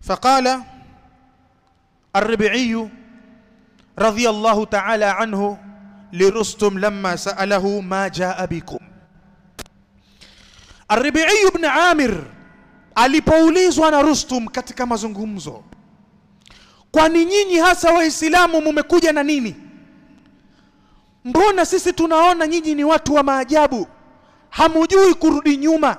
فقال الربيعي رضي الله تعالى عنه لرستم لما سأله ما جاء بكم. الربيعي بن عامر alipoulizwa na Rustum katika mazungumzo, kwani nyinyi hasa waislamu mmekuja na nini? Mbona sisi tunaona nyinyi ni watu wa maajabu, hamujui kurudi nyuma?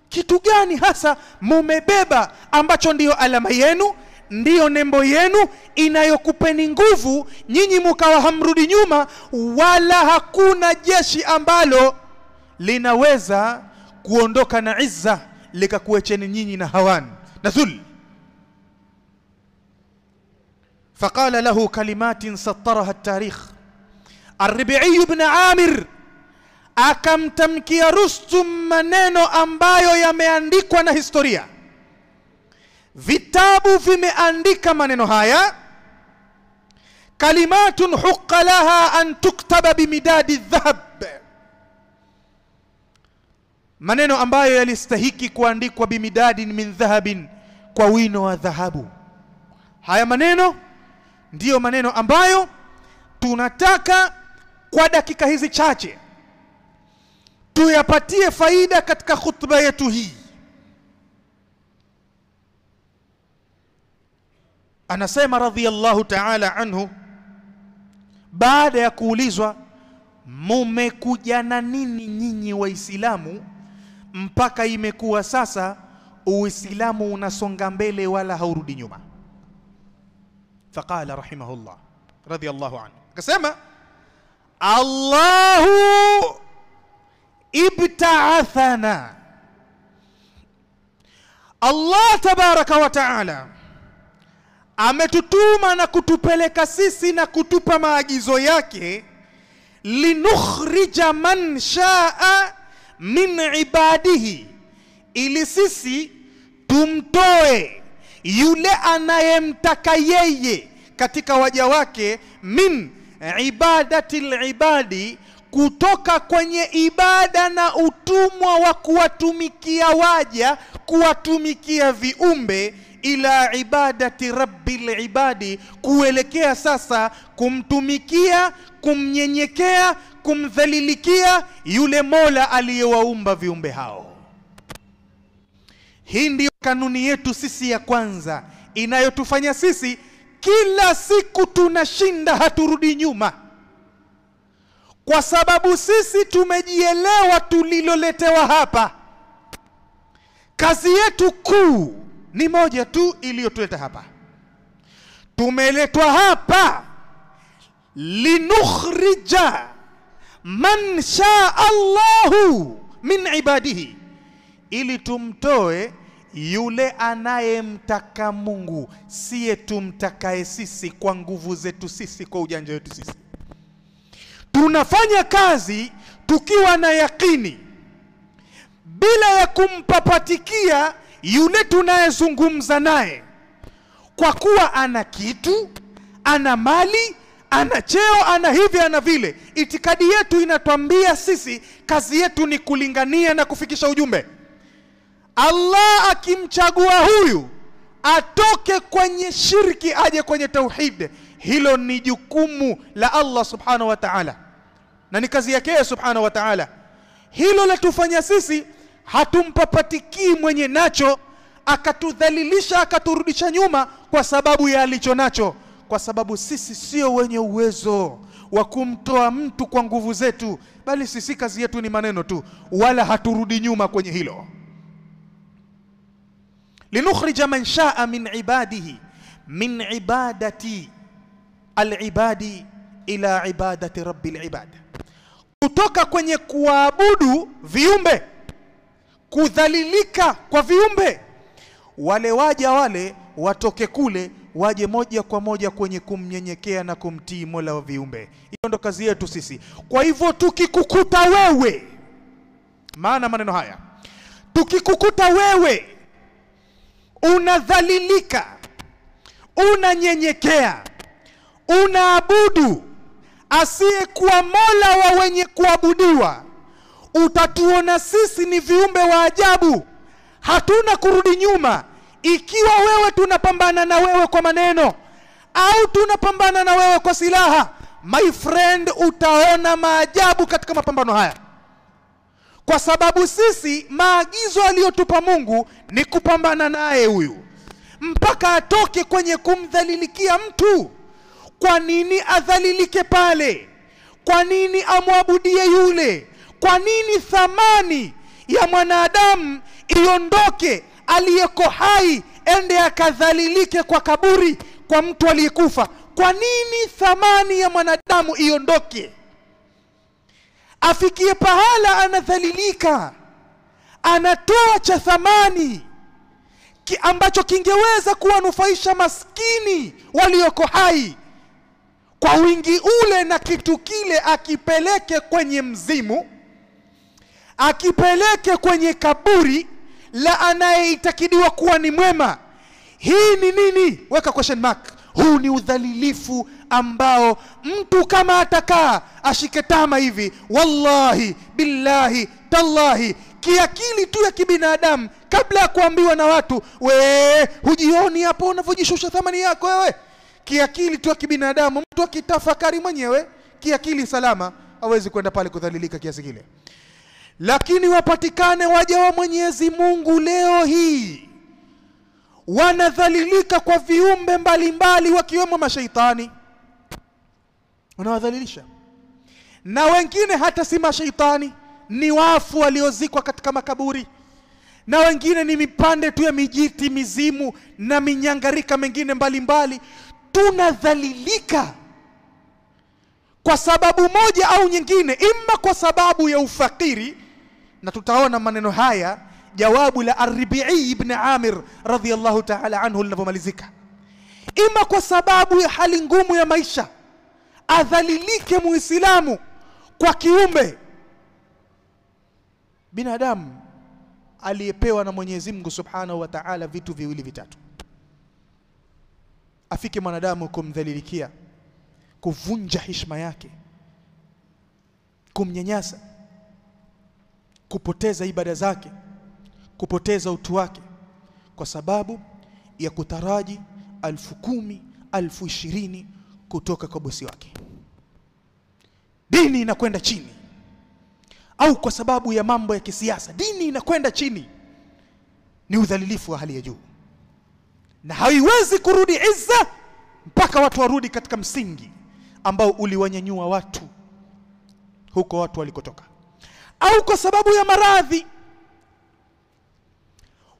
Kitu gani hasa mmebeba ambacho ndiyo alama yenu, ndiyo nembo yenu inayokupeni nguvu nyinyi mkawa hamrudi nyuma, wala hakuna jeshi ambalo linaweza kuondoka na izza likakuacheni nyinyi na hawan na dhul. فقال له كلمات سطرها التاريخ. الربيعي بن عامر akamtamkia Rustum maneno ambayo yameandikwa na historia. Vitabu vimeandika maneno haya. Kalimatun huqqa laha an tuktaba bimidadi dhahab, maneno ambayo yalistahiki kuandikwa bimidadin min dhahabin, kwa wino wa dhahabu. Haya maneno ndiyo maneno ambayo tunataka kwa dakika hizi chache tuyapatie faida katika khutba yetu hii. Anasema radhiyallahu ta'ala anhu, baada ya kuulizwa mmekuja na nini nyinyi waislamu mpaka imekuwa sasa uislamu unasonga mbele wala haurudi nyuma. Faqala rahimahullah radhiyallahu anhu, akasema Allahu ibta'athana, Allah tabaraka wa ta'ala ametutuma na kutupeleka sisi na kutupa maagizo yake, linukhrija man shaa min ibadihi, ili sisi tumtoe yule anayemtaka yeye katika waja wake, min ibadatil ibadi, kutoka kwenye ibada na utumwa wa kuwatumikia waja, kuwatumikia viumbe, ila ibadati rabbil ibadi, kuelekea sasa kumtumikia, kumnyenyekea, kumdhalilikia yule Mola aliyewaumba viumbe hao. Hii ndiyo kanuni yetu sisi ya kwanza inayotufanya sisi kila siku tunashinda, haturudi nyuma, kwa sababu sisi tumejielewa tuliloletewa hapa. Kazi yetu kuu ni moja tu iliyotuleta hapa. Tumeletwa hapa linukhrija man shaa Allahu min ibadihi, ili tumtoe yule anayemtaka Mungu, siye tumtakae sisi kwa nguvu zetu sisi, kwa ujanja wetu sisi. Tunafanya kazi tukiwa na yakini, bila ya kumpapatikia yule tunayezungumza naye, kwa kuwa ana kitu, ana mali, ana cheo, ana hivi, ana vile. Itikadi yetu inatuambia sisi kazi yetu ni kulingania na kufikisha ujumbe. Allah akimchagua huyu atoke kwenye shirki aje kwenye tauhid, hilo ni jukumu la Allah subhanahu wa ta'ala, na ni kazi yake subhanahu wa ta'ala. Hilo latufanya sisi hatumpapatikii mwenye nacho akatudhalilisha, akaturudisha nyuma kwa sababu ya alicho nacho, kwa sababu sisi sio wenye uwezo wa kumtoa mtu kwa nguvu zetu, bali sisi kazi yetu ni maneno tu, wala haturudi nyuma kwenye hilo. linukhrija man shaa min ibadihi min ibadati al-ibadi ila ibadati rabbil ibad, kutoka kwenye kuabudu viumbe, kudhalilika kwa viumbe, wale waja wale watoke kule waje moja kwa moja kwenye kumnyenyekea na kumtii Mola wa viumbe. Hiyo ndo kazi yetu sisi. Kwa hivyo tukikukuta wewe, maana maneno haya, tukikukuta wewe unadhalilika, unanyenyekea, unaabudu asiyekuwa Mola wa wenye kuabudiwa, utatuona sisi ni viumbe wa ajabu, hatuna kurudi nyuma, ikiwa wewe tunapambana na wewe kwa maneno au tunapambana na wewe kwa silaha, my friend, utaona maajabu katika mapambano haya. Kwa sababu sisi maagizo aliyotupa Mungu ni kupambana naye huyu mpaka atoke kwenye kumdhalilikia mtu. Kwa nini adhalilike pale? Kwa nini amwabudie yule? Kwa nini thamani ya mwanadamu iondoke aliyeko hai ende akadhalilike kwa kaburi kwa mtu aliyekufa? Kwa nini thamani ya mwanadamu iondoke afikie pahala anadhalilika, anatoa cha thamani ambacho kingeweza kuwanufaisha maskini walioko hai kwa wingi ule, na kitu kile akipeleke kwenye mzimu, akipeleke kwenye kaburi la anayeitakidiwa kuwa ni mwema? Hii ni nini? Weka question mark. Huu ni udhalilifu ambao mtu kama atakaa ashike tama hivi, wallahi billahi tallahi, kiakili tu ya kibinadamu, kabla ya kuambiwa na watu, we hujioni hapo unavyojishusha thamani yako wewe, kiakili tu ya kibinadamu, mtu akitafakari mwenyewe kiakili salama hawezi kwenda pale kudhalilika kiasi kile. Lakini wapatikane waja wa Mwenyezi Mungu leo hii wanadhalilika kwa viumbe mbalimbali, wakiwemo mashaitani wanawadhalilisha, na wengine hata si mashaitani, ni wafu waliozikwa katika makaburi, na wengine ni mipande tu ya mijiti, mizimu na minyangarika mengine mbalimbali. Tunadhalilika kwa sababu moja au nyingine, ima kwa sababu ya ufakiri, na tutaona maneno haya jawabu la Ar-Rabi'i ibn Amir radhiyallahu ta'ala anhu linapomalizika, ima kwa sababu ya hali ngumu ya maisha, adhalilike muislamu kwa kiumbe binadamu aliyepewa na Mwenyezi Mungu Subhanahu wa Ta'ala vitu viwili vitatu. Afike mwanadamu kumdhalilikia, kuvunja heshima yake, kumnyanyasa, kupoteza ibada zake, kupoteza utu wake kwa sababu ya kutaraji 10,000, 20,000 kutoka kwa bosi wake. Dini inakwenda chini, au kwa sababu ya mambo ya kisiasa dini inakwenda chini. Ni udhalilifu wa hali ya juu, na haiwezi kurudi izza mpaka watu warudi katika msingi ambao uliwanyanyua watu huko watu walikotoka. Au kwa sababu ya maradhi,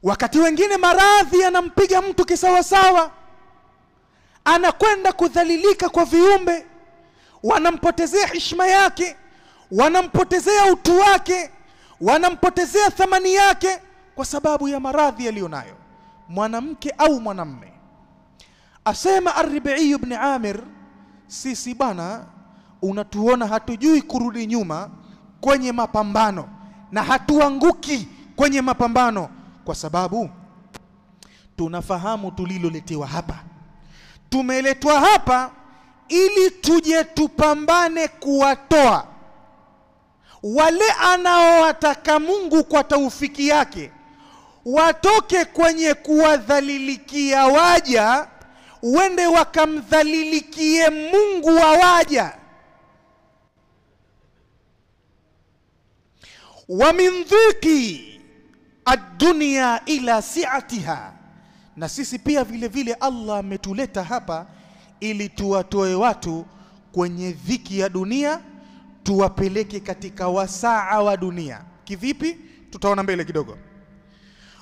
wakati wengine maradhi yanampiga mtu kisawasawa, anakwenda kudhalilika kwa viumbe, wanampotezea heshima yake, wanampotezea utu wake, wanampotezea thamani yake kwa sababu ya maradhi aliyonayo, mwanamke au mwanamme. Asema Ar-Rabi'i ibn Amir, sisi bana unatuona hatujui kurudi nyuma kwenye mapambano na hatuanguki kwenye mapambano kwa sababu tunafahamu tuliloletewa hapa. Tumeletwa hapa ili tuje tupambane kuwatoa wale anaowataka Mungu kwa taufiki yake watoke kwenye kuwadhalilikia waja, wende wakamdhalilikie Mungu wa waja. Wa min dhiki ad-dunya ila si'atiha. Na sisi pia vile vile Allah ametuleta hapa ili tuwatoe watu kwenye dhiki ya dunia, tuwapeleke katika wasaa wa dunia. Kivipi? Tutaona mbele kidogo.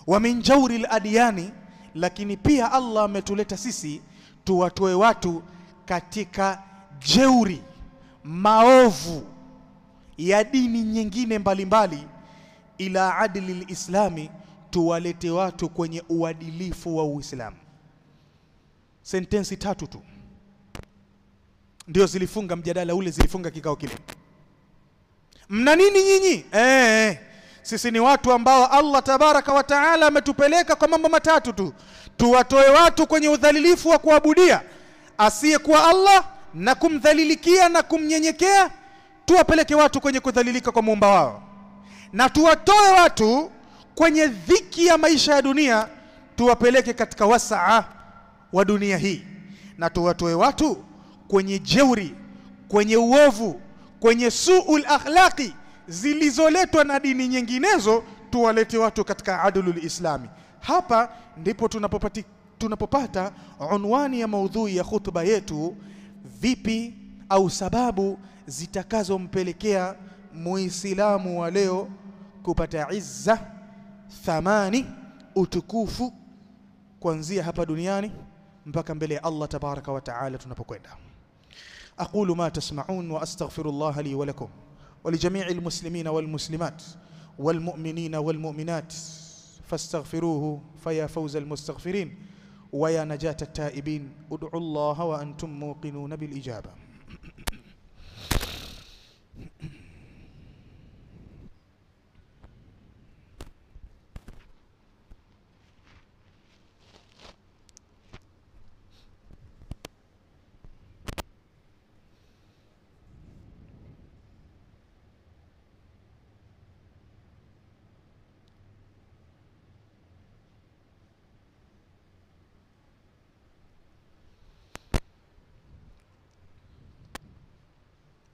Wa min jawri al-adyani, lakini pia Allah ametuleta sisi tuwatoe watu katika jeuri, maovu ya dini nyingine mbalimbali, ila adli al-islami, tuwalete watu kwenye uadilifu wa Uislamu. Sentensi tatu tu ndio zilifunga mjadala ule, zilifunga kikao kile. Mna nini nyinyi? Sisi ni watu ambao Allah tabaraka wa taala ametupeleka kwa mambo matatu tu: tuwatoe watu kwenye udhalilifu wa kuabudia asiyekuwa Allah na kumdhalilikia na kumnyenyekea, tuwapeleke watu kwenye kudhalilika kwa muumba wao, na tuwatoe watu kwenye dhiki ya maisha ya dunia, tuwapeleke katika wasaa wa dunia hii, na tuwatoe watu kwenye jeuri, kwenye uovu, kwenye suul akhlaqi zilizoletwa na dini nyinginezo, tuwalete watu katika adlul islami. Hapa ndipo tunapopata unwani ya maudhui ya khutba yetu, vipi au sababu zitakazompelekea muislamu wa leo kupata izza, thamani, utukufu kuanzia hapa duniani mpaka mbele ya Allah tabaraka wa taala tunapokwenda. aqulu ma tasma'un wa astaghfirullah li wa lakum wa li jami'il muslimina wal muslimat wal mu'minina wal mu'minat fastaghfiruhu faya fawzal mustaghfirin wa ya najata at-taibin. ud'u Allah wa antum muqinun bil ijaba.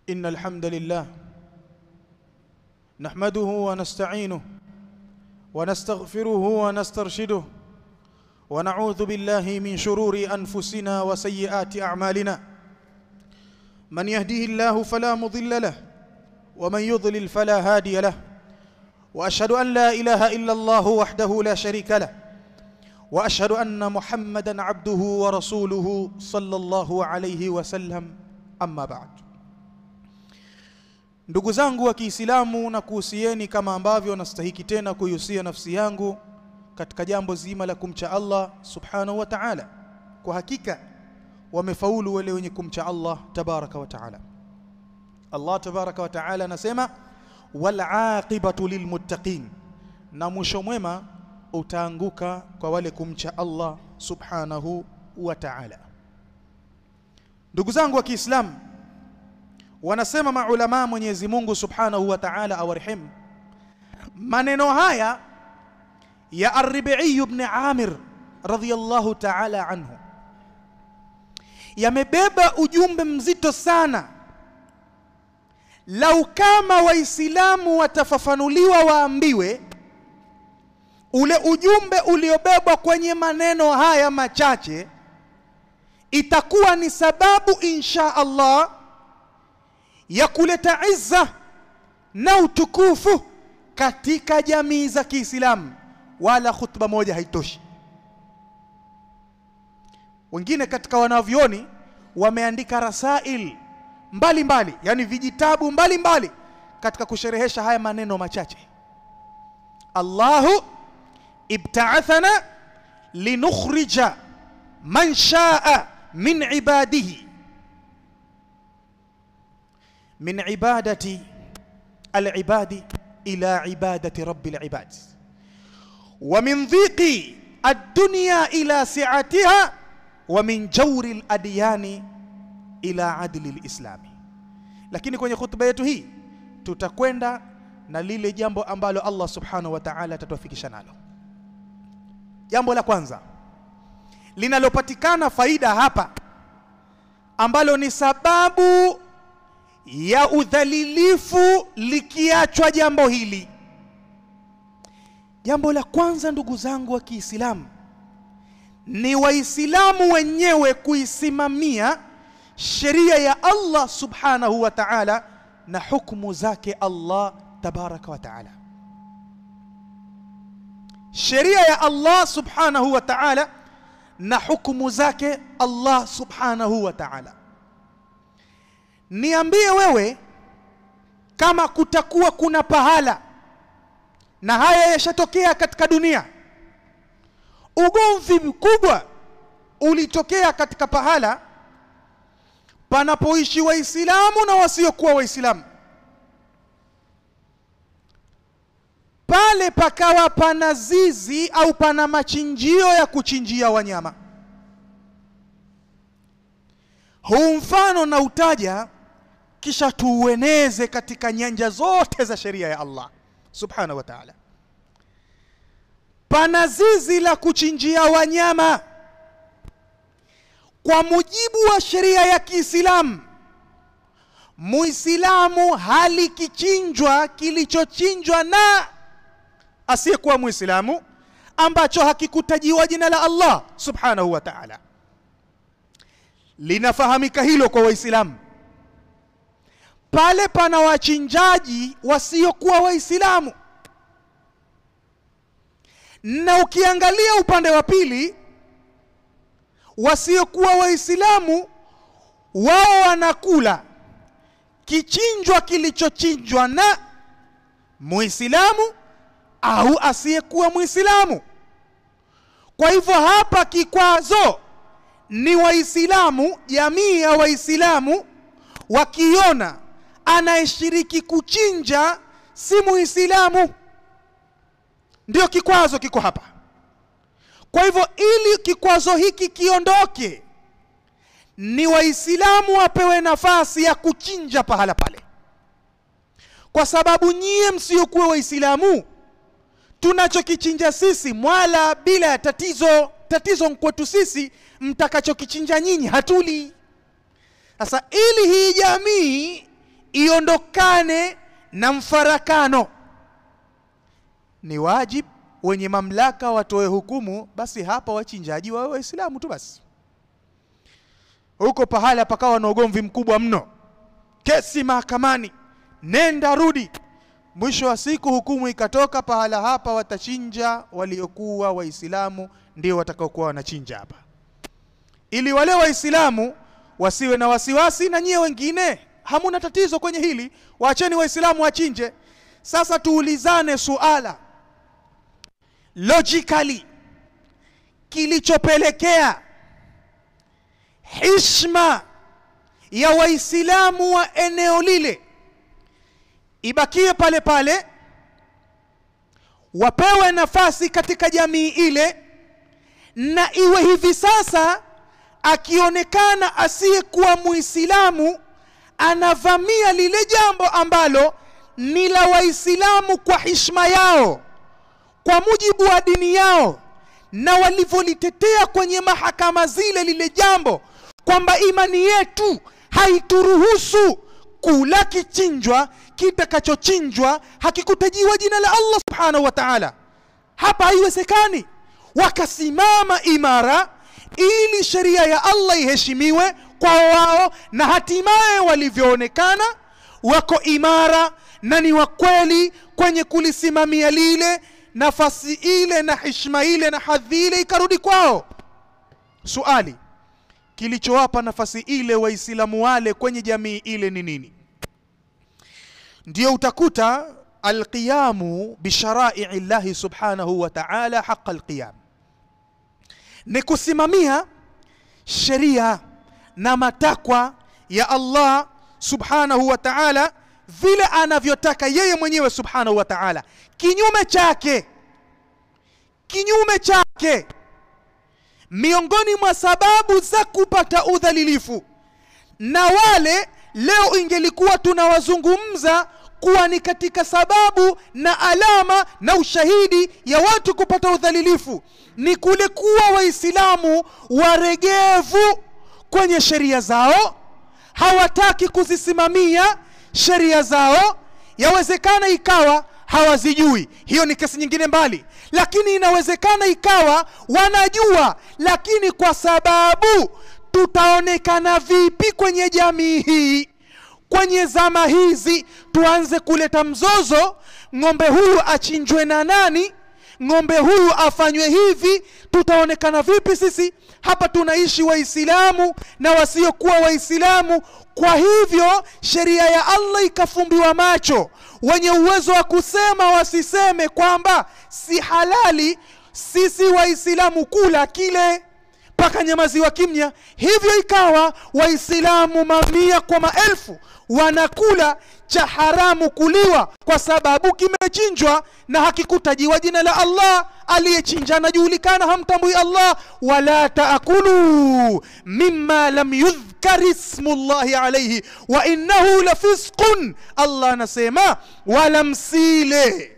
إن الحمد لله نحمده ونستعينه ونستغفره ونسترشده ونعوذ بالله من شرور أنفسنا وسيئات أعمالنا. من يهديه الله فلا مضل له ومن يضلل فلا هادي له. وأشهد أن لا إله إلا الله وحده لا شريك له وأشهد أن محمدا عبده ورسوله صلى الله عليه وسلم. أما بعد. Ndugu zangu wa Kiislamu, na kuhusieni kama ambavyo nastahiki tena kuihusia nafsi yangu katika jambo zima la kumcha Allah subhanahu wa ta'ala. Kwa hakika wamefaulu wale wenye kumcha Allah tabaraka wa ta'ala. Allah tabaraka wa ta'ala anasema wal aqibatu lilmuttaqin, na mwisho mwema utaanguka kwa wale kumcha Allah subhanahu wa ta'ala. Ndugu zangu wa Kiislamu, wanasema maulama, Mwenyezi Mungu subhanahu wa ta'ala awarehemu, maneno haya ya Ar-Rib'i ibn Amir radhiyallahu ta'ala anhu yamebeba ujumbe mzito sana. Lau kama waislamu watafafanuliwa, waambiwe ule ujumbe uliobebwa kwenye maneno haya machache, itakuwa ni sababu insha Allah ya kuleta izza na utukufu katika jamii za Kiislamu. Wala khutba moja haitoshi. Wengine katika wanavyoni wameandika rasail mbalimbali, yani vijitabu mbalimbali katika kusherehesha haya maneno machache. Allahu ibta'athana linukhrija man sha'a min ibadihi min ibadati al-ibadi ila ibadati rabbil ibad wa min dhiqi ad-dunya ila si'atiha wa min jawri al-adyani ila adli al-islami. Lakini kwenye khutba yetu hii tutakwenda na lile jambo ambalo Allah subhanahu wa ta'ala atatufikisha nalo. Jambo la kwanza linalopatikana faida hapa, ambalo ni sababu ya udhalilifu likiachwa jambo hili. Jambo la kwanza, ndugu zangu wa Kiislamu, ni waislamu wenyewe kuisimamia sheria ya Allah subhanahu wa ta'ala na hukumu zake Allah tabaraka wa ta'ala. Sheria ya Allah subhanahu wa ta'ala na hukumu zake Allah subhanahu wa ta'ala. Niambie wewe, kama kutakuwa kuna pahala, na haya yashatokea katika dunia, ugomvi mkubwa ulitokea katika pahala panapoishi waislamu na wasiokuwa waislamu, pale pakawa pana zizi au pana machinjio ya kuchinjia wanyama. Huu mfano na utaja kisha tuueneze katika nyanja zote za sheria ya Allah subhanahu wa ta'ala. pana zizi la kuchinjia wanyama. Kwa mujibu wa sheria ya Kiislamu, Muislamu hali kichinjwa kilichochinjwa na asiyekuwa Muislamu ambacho hakikutajiwa jina la Allah subhanahu wa ta'ala. Linafahamika hilo kwa Waislamu. Pale pana wachinjaji wasiokuwa Waislamu, na ukiangalia upande wa pili, wasiokuwa Waislamu wao wanakula kichinjwa kilichochinjwa na Muislamu au asiyekuwa Muislamu. Kwa hivyo hapa kikwazo ni Waislamu, jamii ya Waislamu wakiona anayeshiriki kuchinja si Muislamu, ndio kikwazo kiko hapa. Kwa hivyo ili kikwazo hiki kiondoke, ni Waislamu wapewe nafasi ya kuchinja pahala pale, kwa sababu nyie msiokuwa Waislamu tunachokichinja sisi mwala bila ya tatizo. Tatizo kwetu sisi mtakachokichinja nyinyi hatuli. Sasa ili hii jamii iondokane na mfarakano, ni wajibu wenye mamlaka watoe hukumu, basi hapa wachinjaji wawe Waislamu tu basi. Huko pahala pakawa na ugomvi mkubwa mno, kesi mahakamani, nenda rudi, mwisho wa siku hukumu ikatoka, pahala hapa watachinja waliokuwa Waislamu, ndio watakaokuwa wanachinja hapa, ili wale Waislamu wasiwe na wasiwasi, na nyie wengine hamuna tatizo kwenye hili, waacheni Waislamu wachinje. Sasa tuulizane suala logically, kilichopelekea heshima ya Waislamu wa eneo lile ibakie pale pale, wapewe nafasi katika jamii ile, na iwe hivi sasa akionekana asiyekuwa Muislamu anavamia lile jambo ambalo ni la Waislamu kwa heshima yao, kwa mujibu wa dini yao, na walivyolitetea kwenye mahakama zile lile jambo, kwamba imani yetu haituruhusu kula kichinjwa kitakachochinjwa hakikutajiwa jina la Allah subhanahu wa ta'ala. Hapa haiwezekani. Wakasimama imara ili sheria ya Allah iheshimiwe kwa wao, na hatimaye walivyoonekana wako imara na ni wa kweli kwenye kulisimamia lile, nafasi ile na heshima ile na hadhi ile ikarudi kwao. Swali, kilichowapa nafasi ile Waislamu wale kwenye jamii ile ni nini? Ndio utakuta alqiyamu bishara'i Allah subhanahu wa ta'ala haqqa alqiyam, ni kusimamia sheria na matakwa ya Allah subhanahu wa ta'ala vile anavyotaka yeye mwenyewe subhanahu wa ta'ala. Kinyume chake miongoni mwa sababu za kupata udhalilifu, na wale leo ingelikuwa tunawazungumza kuwa ni katika sababu na alama na ushahidi ya watu kupata udhalilifu, ni kule kuwa Waislamu waregevu kwenye sheria zao, hawataki kuzisimamia sheria zao. Yawezekana ikawa hawazijui, hiyo ni kesi nyingine mbali, lakini inawezekana ikawa wanajua, lakini kwa sababu tutaonekana vipi kwenye jamii hii, kwenye zama hizi, tuanze kuleta mzozo, ng'ombe huyu achinjwe na nani, ng'ombe huyu afanywe hivi, tutaonekana vipi sisi? Hapa tunaishi Waislamu na wasiokuwa Waislamu. Kwa hivyo sheria ya Allah ikafumbiwa macho, wenye uwezo wa kusema wasiseme kwamba si halali sisi Waislamu kula kile, paka nyamaziwa kimya. Hivyo ikawa Waislamu mamia kwa maelfu wanakula cha haramu kuliwa, kwa sababu kimechinjwa na hakikutajiwa jina la Allah. Aliyechinja anajulikana, hamtambui Allah. Wala taakulu mimma lam yudhkar ismullahi alayhi wa innahu lafisqun. Allah anasema wala msile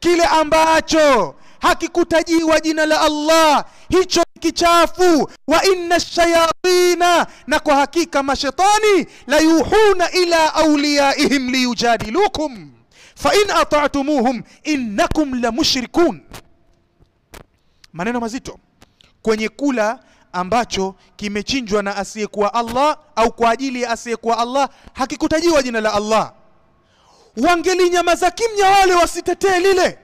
kile ambacho hakikutajiwa jina la Allah, hicho kichafu. Wa inna shayatina, na kwa hakika mashaitani, la yuhuna ila awliyaihim liyujadilukum fa in ata'tumuhum innakum la mushrikun. Maneno mazito kwenye kula ambacho kimechinjwa na asiyekuwa Allah au kwa ajili ya asiyekuwa Allah, hakikutajiwa jina la Allah. Wangelinyamaza kimya wale, wasitetee lile.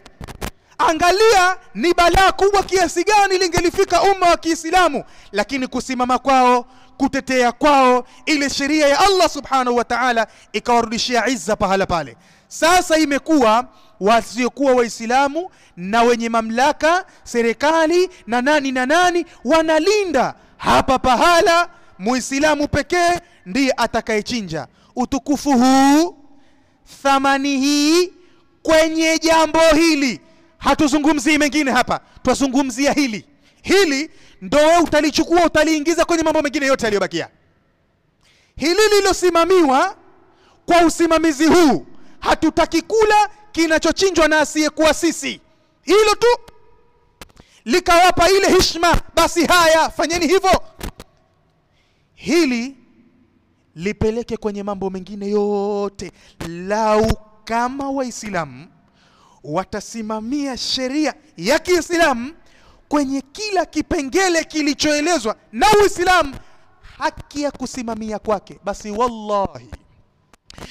Angalia ni balaa kubwa kiasi gani lingelifika umma wa Kiislamu, lakini kusimama kwao, kutetea kwao ile sheria ya Allah subhanahu wa ta'ala ikawarudishia izza pahala pale. Sasa imekuwa wasiokuwa Waislamu na wenye mamlaka, serikali na nani wanalinda hapa pahala Muislamu pekee ndiye atakayechinja. Utukufu huu, thamani hii kwenye jambo hili, hatuzungumzii mengine hapa, twazungumzia hili. Hili ndio wewe utalichukua, utaliingiza kwenye mambo mengine yote yaliyobakia. Hili lilosimamiwa kwa usimamizi huu, hatutaki kula kinachochinjwa na asiyekuwa sisi. Hilo tu likawapa ile heshima, basi haya fanyeni hivyo. Hili lipeleke kwenye mambo mengine yote. Lau kama Waislamu watasimamia sheria ya Kiislamu kwenye kila kipengele kilichoelezwa na Uislamu, haki ya kusimamia kwake, basi wallahi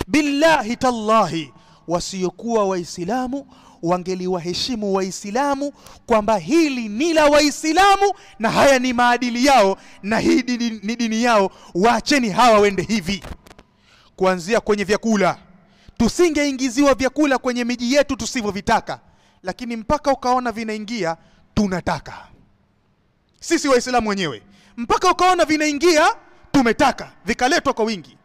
billahi tallahi wasiokuwa Waislamu wangeliwaheshimu Waislamu kwamba hili ni la Waislamu na haya ni maadili yao na hii ni dini yao. Waacheni hawa wende hivi. Kuanzia kwenye vyakula, tusingeingiziwa vyakula kwenye miji yetu tusivyovitaka, lakini mpaka ukaona vinaingia tunataka sisi Waislamu wenyewe, mpaka ukaona vinaingia tumetaka, vikaletwa kwa wingi.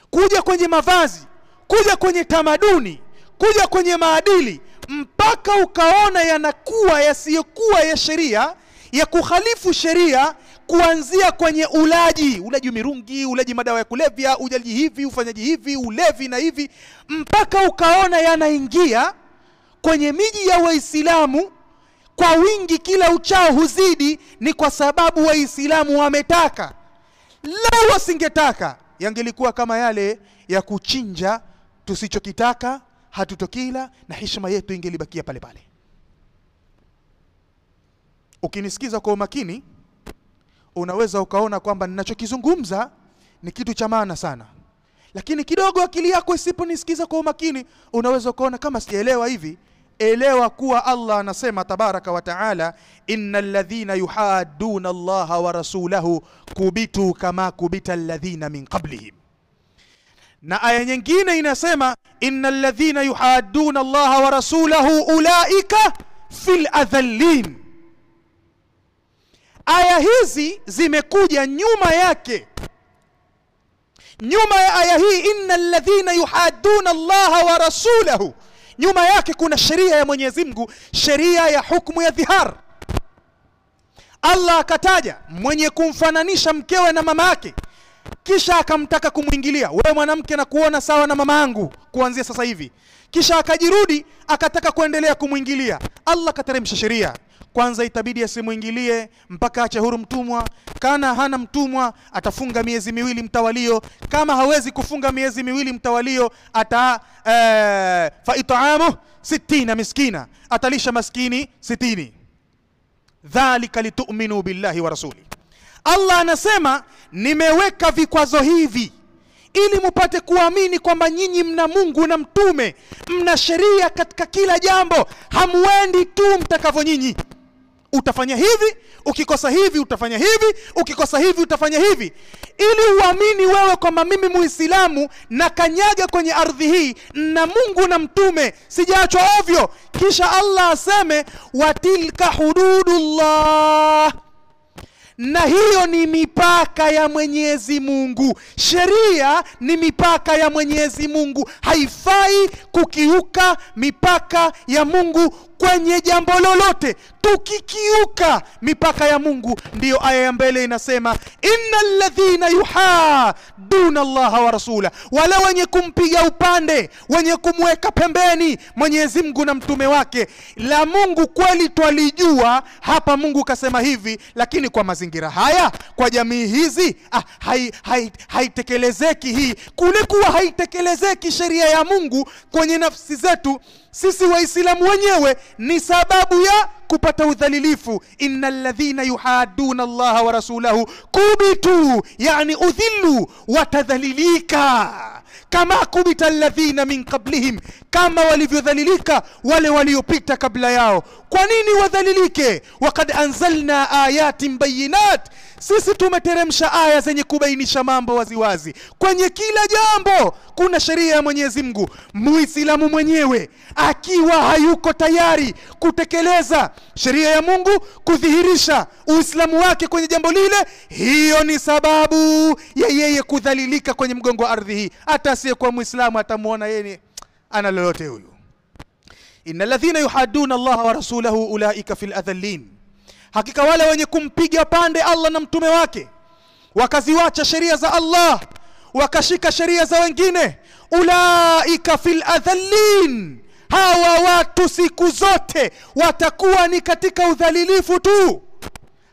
Kuja kwenye mavazi, kuja kwenye tamaduni, kuja kwenye maadili, mpaka ukaona yanakuwa yasiyokuwa ya sheria, ya kukhalifu sheria, kuanzia kwenye ulaji mirungi, ulaji madawa ya kulevya, ulaji hivi, ufanyaji hivi, ulevi na hivi, mpaka ukaona yanaingia kwenye miji ya Waislamu kwa wingi, kila uchao huzidi. Ni kwa sababu Waislamu wametaka. Lau wasingetaka, yangelikuwa kama yale ya kuchinja tusichokitaka, hatutokila, na heshima yetu ingelibakia pale pale. Ukinisikiza kwa umakini, unaweza ukaona kwamba ninachokizungumza ni kitu cha maana sana, lakini kidogo akili yako isiponisikiza kwa umakini, unaweza ukaona kama sielewa hivi. Elewa kuwa Allah anasema tabaraka wa taala, innal ladhina yuhadduna Allaha wa rasulahu kubitu kama kubita alladhina min qablihim. Na aya nyingine inasema, innal ladhina yuhadduna Allaha wa rasulahu ulaika fil adhallin. Aya hizi zimekuja nyuma yake. Nyuma ya aya hii, innal ladhina yuhadduna Allaha wa rasulahu, nyuma yake kuna sheria ya Mwenyezi Mungu, sheria ya hukumu ya dhihar. Allah akataja mwenye kumfananisha mkewe na mama yake, kisha akamtaka kumuingilia, wewe mwanamke na kuona sawa na mama yangu kuanzia sasa hivi, kisha akajirudi akataka kuendelea kumuingilia. Allah kateremsha sheria, kwanza itabidi asimuingilie mpaka ache huru mtumwa. Kana hana mtumwa atafunga miezi miwili mtawalio. Kama hawezi kufunga miezi miwili mtawalio, fa it'amu 60 miskina, atalisha maskini 60. Dhalika litu'minu billahi wa rasuli. Allah anasema nimeweka vikwazo hivi ili mupate kuamini kwamba nyinyi mna Mungu na mtume, mna sheria katika kila jambo, hamwendi tu mtakavyo nyinyi. Utafanya hivi, ukikosa hivi utafanya hivi, ukikosa hivi utafanya hivi, ili uamini wewe kwamba mimi Muislamu na kanyaga kwenye ardhi hii na Mungu na mtume, sijaachwa ovyo. Kisha Allah aseme watilka hududullah, na hiyo ni mipaka ya Mwenyezi Mungu. Sheria ni mipaka ya Mwenyezi Mungu, haifai kukiuka mipaka ya Mungu kwenye jambo lolote tukikiuka mipaka ya Mungu. Ndiyo aya ya mbele inasema, innal ladhina yuhadduna Allah wa rasula, wala wenye kumpiga upande, wenye kumweka pembeni Mwenyezi Mungu na mtume wake. La Mungu kweli twalijua, hapa Mungu kasema hivi, lakini kwa mazingira haya, kwa jamii hizi haitekelezeki hii. Kule kuwa haitekelezeki sheria ya Mungu kwenye nafsi zetu sisi Waislamu wenyewe ni sababu ya kupata udhalilifu. Innal ladhina yuhadduna Allah wa rasulahu kubitu, yani udhillu, watadhalilika kama kubita alladhina min qablihim, kama walivyodhalilika wale waliopita kabla yao. Kwa nini wadhalilike? Waqad anzalna ayatin bayinat, sisi tumeteremsha aya zenye kubainisha mambo waziwazi. Kwenye kila jambo kuna sheria ya Mwenyezi Mungu. Muislamu mwenyewe akiwa hayuko tayari kutekeleza sheria ya Mungu, kudhihirisha Uislamu wake kwenye jambo lile, hiyo ni sababu ya yeye kudhalilika kwenye mgongo wa ardhi hii. Hata asiyekuwa Muislamu atamuona yeye ana lolote huyu. Innal ladhina yuhadduna Allah wa rasulahu ulaika fil adhallin, hakika wale wenye kumpiga pande Allah na mtume wake, wakaziwacha sheria za Allah wakashika sheria za wengine, ulaika fil adhallin, hawa watu siku zote watakuwa ni katika udhalilifu tu.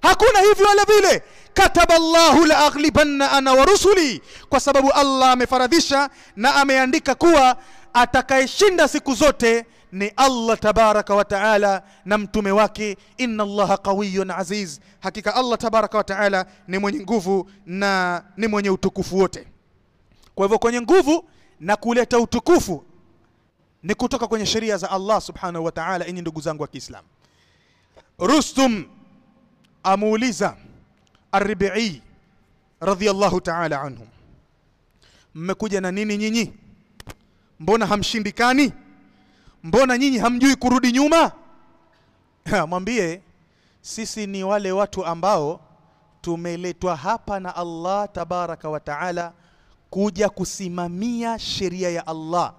Hakuna hivi wala vile. Kataba Allahu la aghlibanna ana wa rusuli, kwa sababu Allah amefaradhisha na ameandika kuwa atakayeshinda siku zote ni Allah tabaraka wa taala na mtume wake. Inna Allaha qawiyyun aziz, hakika Allah tabaraka wa taala ni mwenye nguvu na ni mwenye utukufu wote. Kwa hivyo kwenye nguvu na kuleta utukufu ni kutoka kwenye sheria za Allah subhanahu wa ta'ala. Enyi ndugu zangu wa Kiislamu, Rustum amuuliza Ar-Rabi'i radhiyallahu ta'ala anhu, mmekuja na nini nyinyi? Mbona hamshindikani? Mbona nyinyi hamjui kurudi nyuma? Mwambie sisi ni wale watu ambao tumeletwa hapa na Allah tabaraka wa ta'ala kuja kusimamia sheria ya Allah,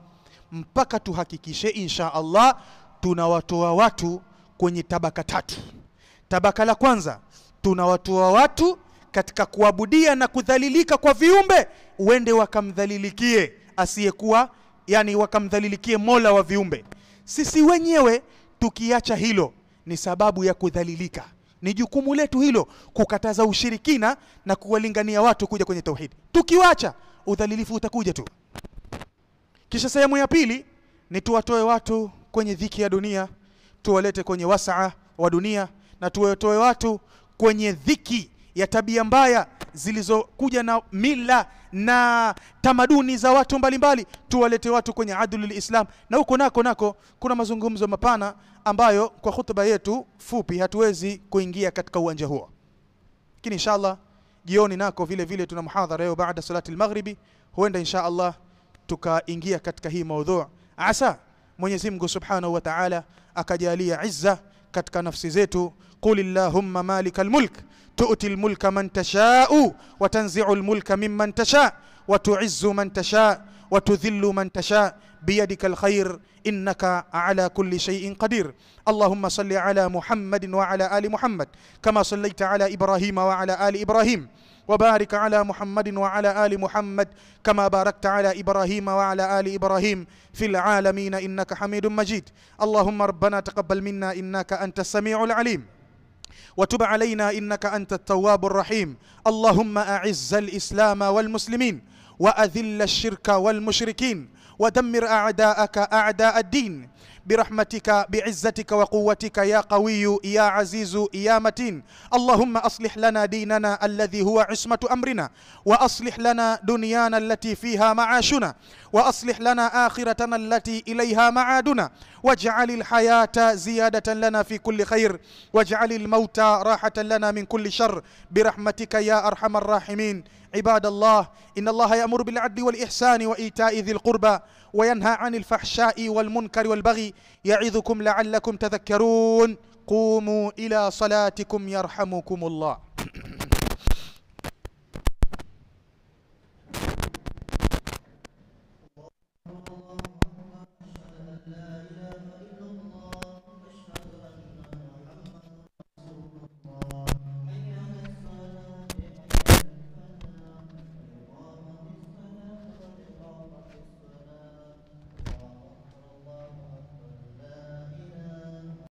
mpaka tuhakikishe insha Allah tunawatoa watu kwenye tabaka tatu. Tabaka la kwanza, tunawatoa watu katika kuabudia na kudhalilika kwa viumbe, uende wakamdhalilikie asiyekuwa, yani wakamdhalilikie Mola wa viumbe. Sisi wenyewe tukiacha hilo ni sababu ya kudhalilika. Ni jukumu letu hilo kukataza ushirikina na kuwalingania watu kuja kwenye tauhid. Tukiwacha, udhalilifu utakuja tu. Kisha sehemu ya pili ni tuwatoe watu kwenye dhiki ya dunia, tuwalete kwenye wasaa wa dunia, na tuwatoe watu kwenye dhiki ya tabia mbaya zilizokuja na mila na tamaduni za watu mbalimbali, tuwalete watu kwenye adlul Islam. Na huko nako kuna mazungumzo mapana ambayo kwa hutuba yetu fupi hatuwezi kuingia katika uwanja huo. Lakini inshallah jioni nako vile vile tuna muhadhara leo baada salati al-maghribi, huenda inshallah tukaingia katika hii maudhu. Asa Mwenyezi Mungu Subhanahu wa Ta'ala akajalia izza katika nafsi zetu. Qul illahumma malikal mulk tu'til mulka man tasha'u wa tanzi'ul mulka mimman tasha' wa tu'izzu man tasha' wa tudhillu man tasha' biyadikal khair innaka ala kulli shay'in qadir. Allahumma salli ala Muhammadin wa ala ali Muhammad kama sallaita ala Ibrahim wa ala ali Ibrahim, وبارك على محمد وعلى آل محمد كما باركت على إبراهيم وعلى آل إبراهيم في العالمين إنك حميد مجيد. اللهم ربنا تقبل منا إنك أنت السميع العليم وتب علينا إنك أنت التواب الرحيم. اللهم أعز الإسلام والمسلمين وأذل الشرك والمشركين ودمر أعداءك أعداء الدين برحمتك بعزتك وقوتك يا قوي يا عزيز يا متين. اللهم أصلح لنا ديننا الذي هو عصمة أمرنا، وأصلح لنا دنيانا التي فيها معاشنا، وأصلح لنا آخرتنا التي إليها معادنا، واجعل الحياة زيادة لنا في كل خير، واجعل الموت راحة لنا من كل شر برحمتك يا أرحم الراحمين. عباد الله، إن الله يأمر بالعدل والإحسان وإيتاء ذي القربى وينهى عن الفحشاء والمنكر والبغي يعظكم لعلكم تذكرون. قوموا إلى صلاتكم يرحمكم الله.